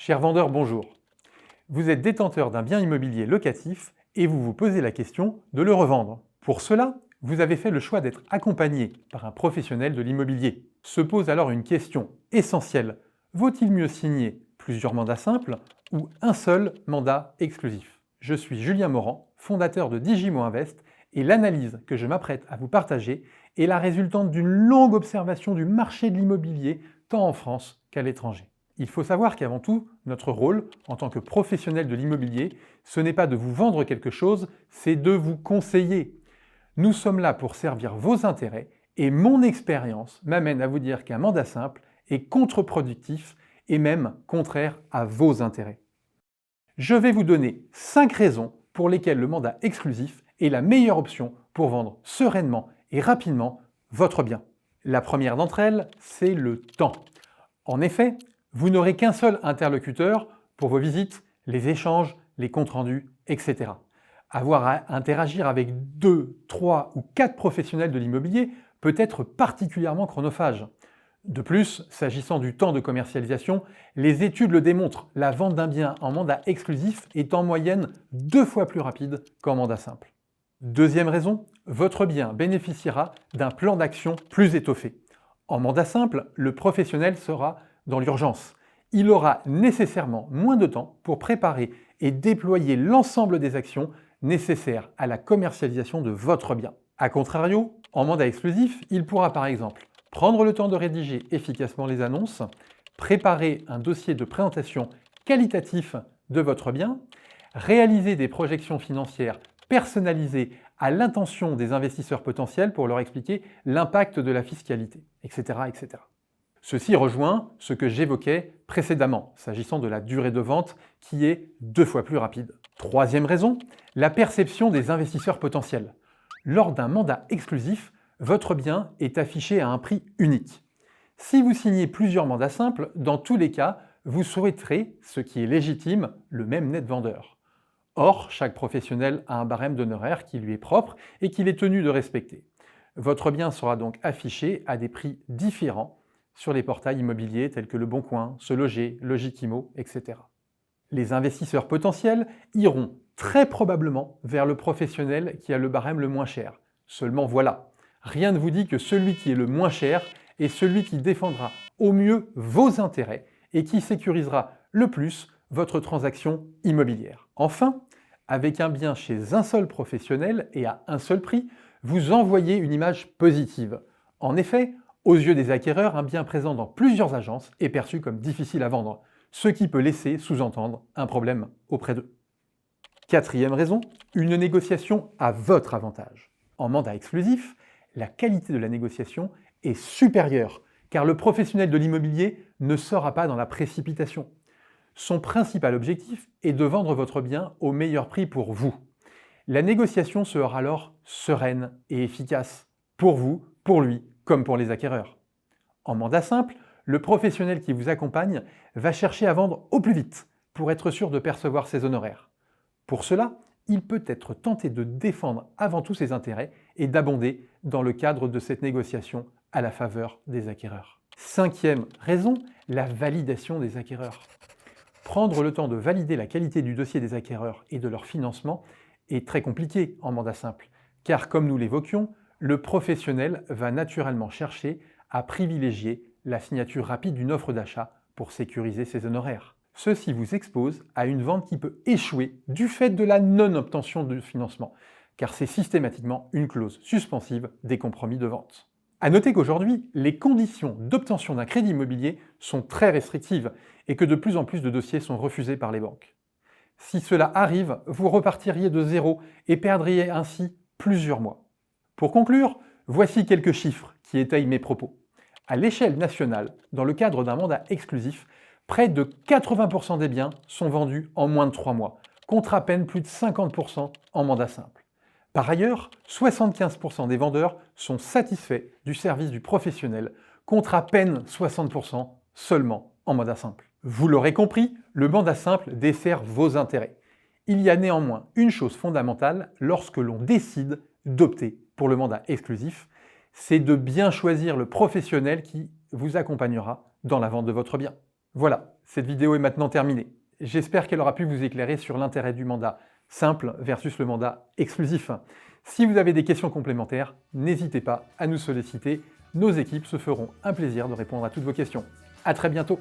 Cher vendeur, bonjour. Vous êtes détenteur d'un bien immobilier locatif et vous vous posez la question de le revendre. Pour cela, vous avez fait le choix d'être accompagné par un professionnel de l'immobilier. Se pose alors une question essentielle. Vaut-il mieux signer plusieurs mandats simples ou un seul mandat exclusif? Je suis Julien Morand, fondateur de Digimo Invest, et l'analyse que je m'apprête à vous partager est la résultante d'une longue observation du marché de l'immobilier, tant en France qu'à l'étranger. Il faut savoir qu'avant tout, notre rôle, en tant que professionnel de l'immobilier, ce n'est pas de vous vendre quelque chose, c'est de vous conseiller. Nous sommes là pour servir vos intérêts et mon expérience m'amène à vous dire qu'un mandat simple est contre-productif et même contraire à vos intérêts. Je vais vous donner 5 raisons pour lesquelles le mandat exclusif est la meilleure option pour vendre sereinement et rapidement votre bien. La première d'entre elles, c'est le temps. En effet, vous n'aurez qu'un seul interlocuteur pour vos visites, les échanges, les comptes rendus, etc. Avoir à interagir avec 2, 3 ou 4 professionnels de l'immobilier peut être particulièrement chronophage. De plus, s'agissant du temps de commercialisation, les études le démontrent, la vente d'un bien en mandat exclusif est en moyenne 2 fois plus rapide qu'en mandat simple. Deuxième raison, votre bien bénéficiera d'un plan d'action plus étoffé. En mandat simple, le professionnel sera dans l'urgence. Il aura nécessairement moins de temps pour préparer et déployer l'ensemble des actions nécessaires à la commercialisation de votre bien. A contrario, en mandat exclusif, il pourra par exemple prendre le temps de rédiger efficacement les annonces, préparer un dossier de présentation qualitatif de votre bien, réaliser des projections financières personnalisées à l'intention des investisseurs potentiels pour leur expliquer l'impact de la fiscalité, etc., etc. Ceci rejoint ce que j'évoquais précédemment, s'agissant de la durée de vente qui est 2 fois plus rapide. Troisième raison, la perception des investisseurs potentiels. Lors d'un mandat exclusif, votre bien est affiché à un prix unique. Si vous signez plusieurs mandats simples, dans tous les cas, vous souhaiterez, ce qui est légitime, le même net vendeur. Or, chaque professionnel a un barème d'honoraires qui lui est propre et qu'il est tenu de respecter. Votre bien sera donc affiché à des prix différents sur les portails immobiliers tels que Le Bon Coin, Se Loger, Logikimo, etc. Les investisseurs potentiels iront très probablement vers le professionnel qui a le barème le moins cher. Seulement voilà, rien ne vous dit que celui qui est le moins cher est celui qui défendra au mieux vos intérêts et qui sécurisera le plus votre transaction immobilière. Enfin, avec un bien chez un seul professionnel et à un seul prix, vous envoyez une image positive. En effet, aux yeux des acquéreurs, un bien présent dans plusieurs agences est perçu comme difficile à vendre, ce qui peut laisser sous-entendre un problème auprès d'eux. Quatrième raison, une négociation à votre avantage. En mandat exclusif, la qualité de la négociation est supérieure, car le professionnel de l'immobilier ne sera pas dans la précipitation. Son principal objectif est de vendre votre bien au meilleur prix pour vous. La négociation sera alors sereine et efficace, pour vous, pour lui, comme pour les acquéreurs. En mandat simple, le professionnel qui vous accompagne va chercher à vendre au plus vite pour être sûr de percevoir ses honoraires. Pour cela, il peut être tenté de défendre avant tout ses intérêts et d'abonder dans le cadre de cette négociation à la faveur des acquéreurs. Cinquième raison, la validation des acquéreurs. Prendre le temps de valider la qualité du dossier des acquéreurs et de leur financement est très compliqué en mandat simple, car comme nous l'évoquions, le professionnel va naturellement chercher à privilégier la signature rapide d'une offre d'achat pour sécuriser ses honoraires. Ceci vous expose à une vente qui peut échouer du fait de la non-obtention de financement, car c'est systématiquement une clause suspensive des compromis de vente. À noter qu'aujourd'hui, les conditions d'obtention d'un crédit immobilier sont très restrictives et que de plus en plus de dossiers sont refusés par les banques. Si cela arrive, vous repartiriez de zéro et perdriez ainsi plusieurs mois. Pour conclure, voici quelques chiffres qui étayent mes propos. À l'échelle nationale, dans le cadre d'un mandat exclusif, près de 80% des biens sont vendus en moins de 3 mois, contre à peine plus de 50% en mandat simple. Par ailleurs, 75% des vendeurs sont satisfaits du service du professionnel, contre à peine 60% seulement en mandat simple. Vous l'aurez compris, le mandat simple dessert vos intérêts. Il y a néanmoins une chose fondamentale lorsque l'on décide d'opter pour le mandat exclusif, c'est de bien choisir le professionnel qui vous accompagnera dans la vente de votre bien. Voilà, cette vidéo est maintenant terminée. J'espère qu'elle aura pu vous éclairer sur l'intérêt du mandat simple versus le mandat exclusif. Si vous avez des questions complémentaires, n'hésitez pas à nous solliciter. Nos équipes se feront un plaisir de répondre à toutes vos questions. À très bientôt!